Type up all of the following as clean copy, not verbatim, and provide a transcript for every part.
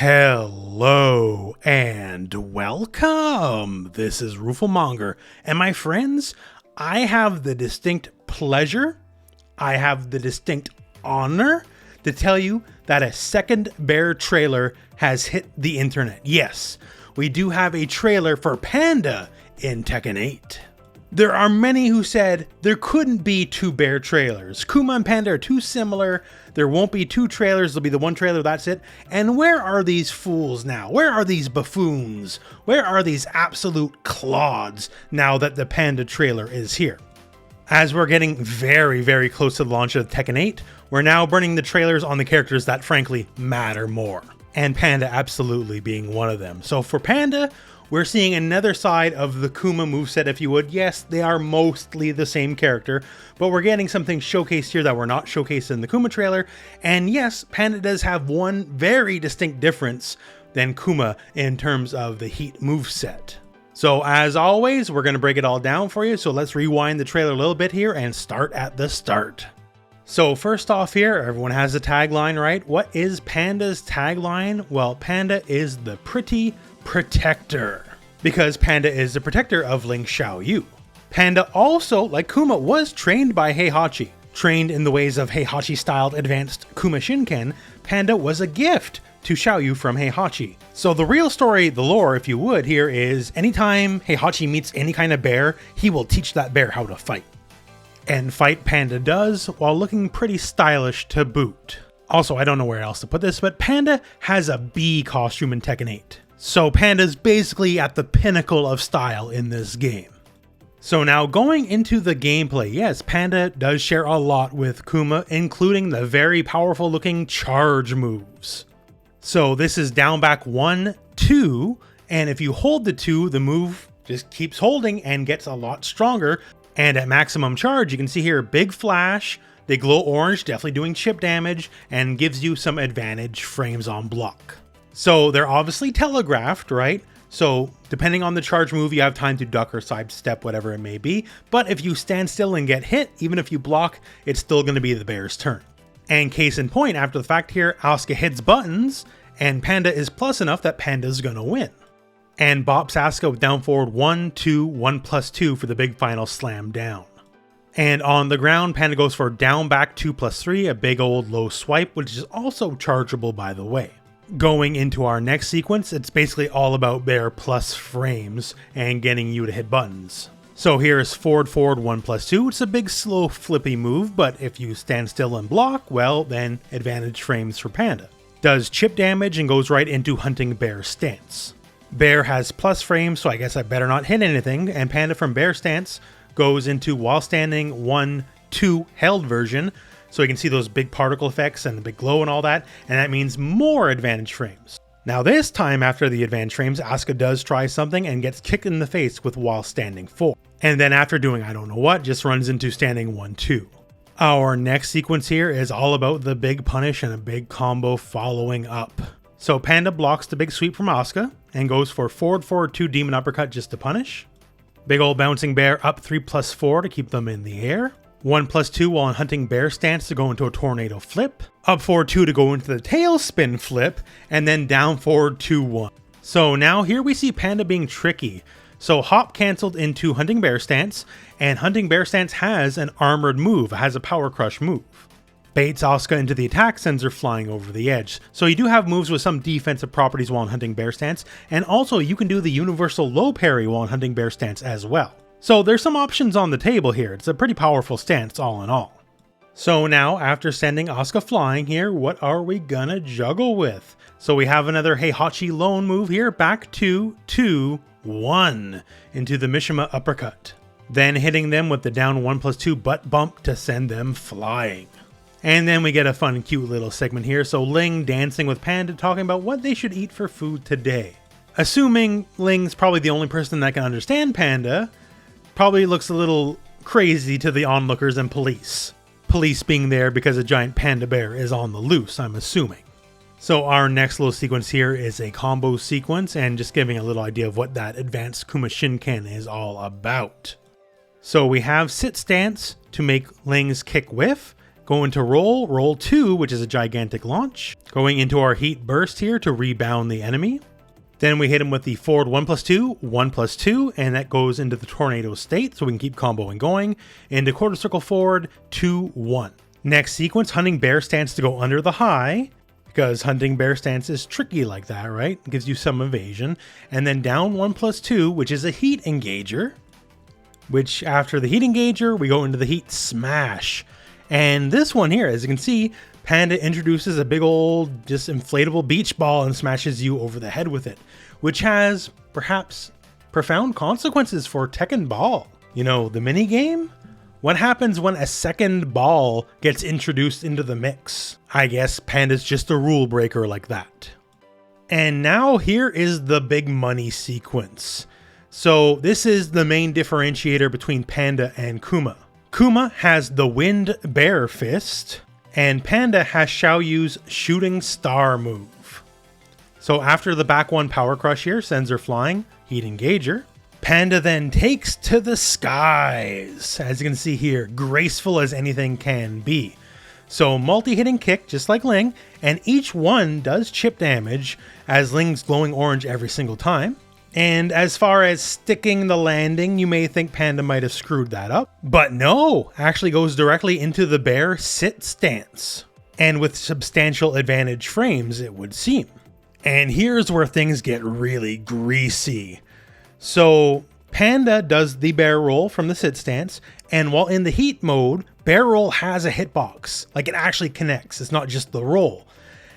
Hello and welcome. This is rooflemonger, and my friends, I have the distinct pleasure, I have the distinct honor to tell you that a second bear trailer has hit the internet. Yes, we do have a trailer for Panda in Tekken 8. There are many who said there couldn't be two bear trailers. Kuma and Panda are too similar. There won't be two trailers. There'll be the one trailer, that's it. And where are these fools now? Where are these buffoons? Where are these absolute clods now that the Panda trailer is here? As we're getting very, very close to the launch of Tekken 8, we're now burning the trailers on the characters that frankly matter more. And Panda absolutely being one of them. So for Panda, we're seeing another side of the Kuma moveset, if you would. Yes, they are mostly the same character, but we're getting something showcased here that we're not showcased in the Kuma trailer. And yes, Panda does have one very distinct difference than Kuma in terms of the heat moveset. So as always, we're going to break it all down for you. So let's rewind the trailer a little bit here and start at the start. So first off here, everyone has a tagline, right? What is Panda's tagline? Well, Panda is the pretty protector, because Panda is the protector of Ling Xiaoyu. Panda also, like Kuma, was trained by Heihachi. Trained in the ways of Heihachi-styled advanced Kuma Shinken, Panda was a gift to Xiaoyu from Heihachi. So the real story, the lore, if you would, here is anytime Heihachi meets any kind of bear, he will teach that bear how to fight. And fight Panda does, while looking pretty stylish to boot. Also, I don't know where else to put this, but Panda has a bee costume in Tekken 8. So Panda's basically at the pinnacle of style in this game. So now going into the gameplay, yes, Panda does share a lot with Kuma, including the very powerful looking charge moves. So this is down back 1, 2, and if you hold the 2, the move just keeps holding and gets a lot stronger. And at maximum charge, you can see here, big flash, they glow orange, definitely doing chip damage, and gives you some advantage frames on block. So they're obviously telegraphed, right? So depending on the charge move, you have time to duck or sidestep, whatever it may be. But if you stand still and get hit, even if you block, it's still going to be the bear's turn. And case in point, after the fact here, Asuka hits buttons, and Panda is plus enough that Panda's going to win. And bops Asuka with down forward 1, 2, 1 plus 2 for the big final slam down. And on the ground, Panda goes for down back 2 plus 3, a big old low swipe, which is also chargeable by the way. Going into our next sequence, it's basically all about bear plus frames and getting you to hit buttons. So here's forward 1 plus 2, it's a big slow flippy move, but if you stand still and block, well then advantage frames for Panda. Does chip damage and goes right into hunting bear stance. Bear has plus frames, so I guess I better not hit anything, and Panda from bear stance goes into while standing 1, 2 held version, so you can see those big particle effects and the big glow and all that, and that means more advantage frames. Now this time after the advantage frames, Asuka does try something and gets kicked in the face with while standing 4. And then after doing I don't know what, just runs into standing 1, 2. Our next sequence here is all about the big punish and a big combo following up. So Panda blocks the big sweep from Asuka and goes for forward 2 demon uppercut just to punish. Big old bouncing bear up 3 plus 4 to keep them in the air. 1 plus 2 while in hunting bear stance to go into a tornado flip. Up forward 2 to go into the tailspin flip. And then down forward 2, 1. So now here we see Panda being tricky. So hop canceled into hunting bear stance. And hunting bear stance has an armored move. It has a power crush move. Baits Asuka into the attack, sends her flying over the edge. So you do have moves with some defensive properties while in hunting bear stance. And also you can do the universal low parry while in hunting bear stance as well. So there's some options on the table here. It's a pretty powerful stance all in all. So now after sending Asuka flying here, what are we gonna juggle with? So we have another Heihachi lone move here, back to 2, 1 into the Mishima uppercut. Then hitting them with the down 1 plus 2 butt bump to send them flying. And then we get a fun cute little segment here. So Ling dancing with Panda talking about what they should eat for food today. Assuming Ling's probably the only person that can understand Panda, probably looks a little crazy to the onlookers and police. Police being there because a giant panda bear is on the loose, I'm assuming. So our next little sequence here is a combo sequence and just giving a little idea of what that advanced Kuma Shinken is all about. So we have sit stance to make Ling's kick whiff, go into roll 2, which is a gigantic launch, going into our heat burst here to rebound the enemy. Then we hit him with the forward 1+2, 1+2, and that goes into the tornado state, so we can keep comboing going. Into quarter circle forward, 2, 1. Next sequence, hunting bear stance to go under the high, because hunting bear stance is tricky like that, right? It gives you some evasion. And then down 1+2, which is a heat engager, which after the heat engager, we go into the heat smash. And this one here, as you can see, Panda introduces a big old just inflatable beach ball and smashes you over the head with it, which has perhaps profound consequences for Tekken Ball. You know, the mini game? What happens when a second ball gets introduced into the mix? I guess Panda's just a rule breaker like that. And now here is the big money sequence. So this is the main differentiator between Panda and Kuma. Kuma has the Wind Bear Fist, and Panda has Xiaoyu's Shooting Star move. So after the back one Power Crush here sends her flying, Heat Engager, Panda then takes to the skies, as you can see here, graceful as anything can be. So multi-hitting kick, just like Ling, and each one does chip damage, as Ling's glowing orange every single time. And as far as sticking the landing, you may think Panda might have screwed that up, but no, actually goes directly into the bear sit stance, and with substantial advantage frames, it would seem. And here's where things get really greasy. So Panda does the bear roll from the sit stance, and while in the heat mode, bear roll has a hitbox, like it actually connects, it's not just the roll.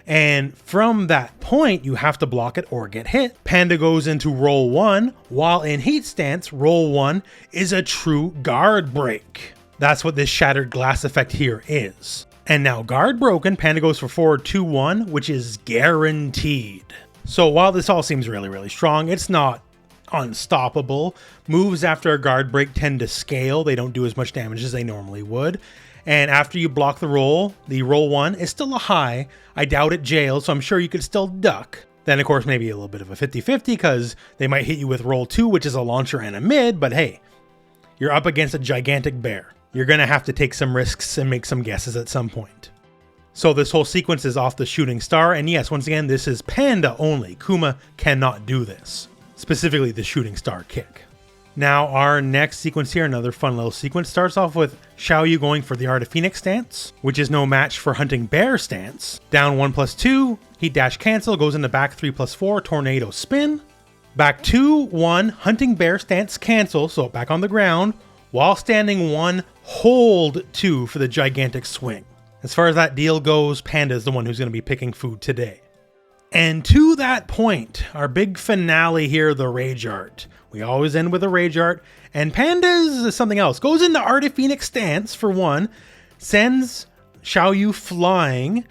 And from that point, you have to block it or get hit. Panda goes into roll 1, while in heat stance, roll 1 is a true guard break. That's what this shattered glass effect here is. And now guard broken, Panda goes for forward 2-1, which is guaranteed. So while this all seems really, really strong, it's not unstoppable. Moves after a guard break tend to scale. They don't do as much damage as they normally would. And after you block the roll 1 is still a high. I doubt it jails, so I'm sure you could still duck. Then of course maybe a little bit of a 50-50 because they might hit you with roll 2, which is a launcher and a mid, but hey, you're up against a gigantic bear. You're gonna have to take some risks and make some guesses at some point. So this whole sequence is off the Shooting Star, and yes, once again, this is Panda only. Kuma cannot do this. Specifically the Shooting Star kick. Now our next sequence here, another fun little sequence, starts off with Xiaoyu going for the Art of Phoenix stance, which is no match for hunting bear stance. Down 1+2, heat dash cancel, goes into back 3+4, tornado spin. Back 2-1, hunting bear stance cancel, so back on the ground, while standing 1, hold 2 for the gigantic swing. As far as that deal goes, Panda is the one who's going to be picking food today. And to that point, our big finale here, the Rage Art. We always end with a Rage Art, and Panda's is something else. Goes into Art of Phoenix stance for one, sends Xiaoyu flying,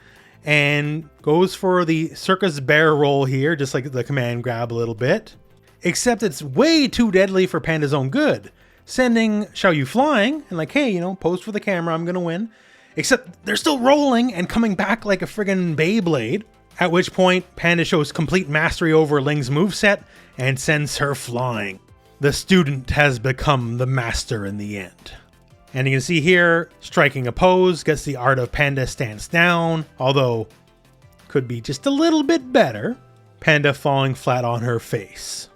and goes for the circus bear roll here, just like the command grab a little bit. Except it's way too deadly for Panda's own good. Sending Xiaoyu flying, and like, hey, you know, pose for the camera, I'm gonna win. Except they're still rolling and coming back like a friggin' Beyblade. At which point, Panda shows complete mastery over Ling's moveset and sends her flying. The student has become the master in the end. And you can see here, striking a pose, gets the art of Panda stance down, although could be just a little bit better. Panda falling flat on her face.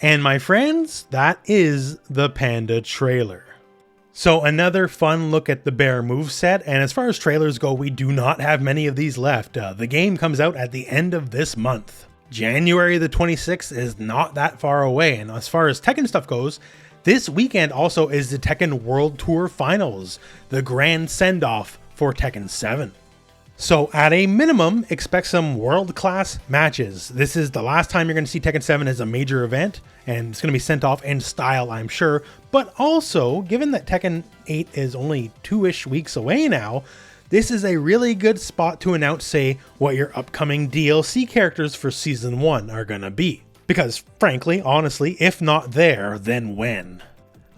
And my friends, that is the Panda trailer. So another fun look at the bear moveset, and as far as trailers go, we do not have many of these left. The game comes out at the end of this month. January the 26th is not that far away, and as far as Tekken stuff goes, this weekend also is the Tekken World Tour Finals, the grand send-off for Tekken 7. So at a minimum, expect some world-class matches. This is the last time you're going to see Tekken 7 as a major event, and it's going to be sent off in style, I'm sure. But also, given that Tekken 8 is only 2-ish weeks away now, this is a really good spot to announce, say, what your upcoming DLC characters for Season 1 are going to be. Because frankly, honestly, if not there, then when?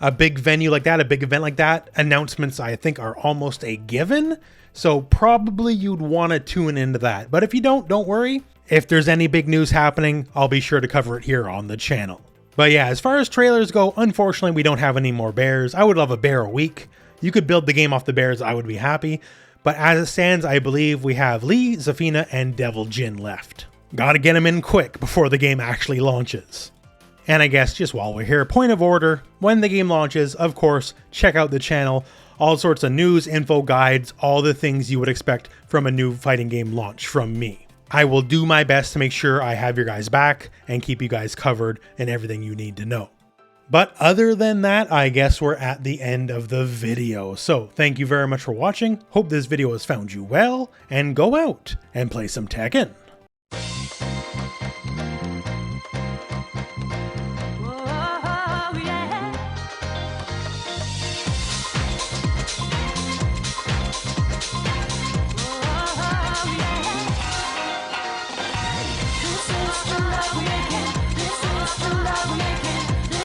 A big venue like that, a big event like that, announcements I think are almost a given. So probably you'd want to tune into that. But if you don't worry. If there's any big news happening, I'll be sure to cover it here on the channel. But yeah, as far as trailers go, unfortunately we don't have any more bears. I would love a bear a week. You could build the game off the bears, I would be happy. But as it stands, I believe we have Lee, Zafina, and Devil Jin left. Gotta get them in quick before the game actually launches. And I guess just while we're here, point of order, when the game launches, of course, check out the channel. All sorts of news, info, guides, all the things you would expect from a new fighting game launch from me. I will do my best to make sure I have your guys back and keep you guys covered and everything you need to know. But other than that, I guess we're at the end of the video. So thank you very much for watching. Hope this video has found you well, and go out and play some Tekken.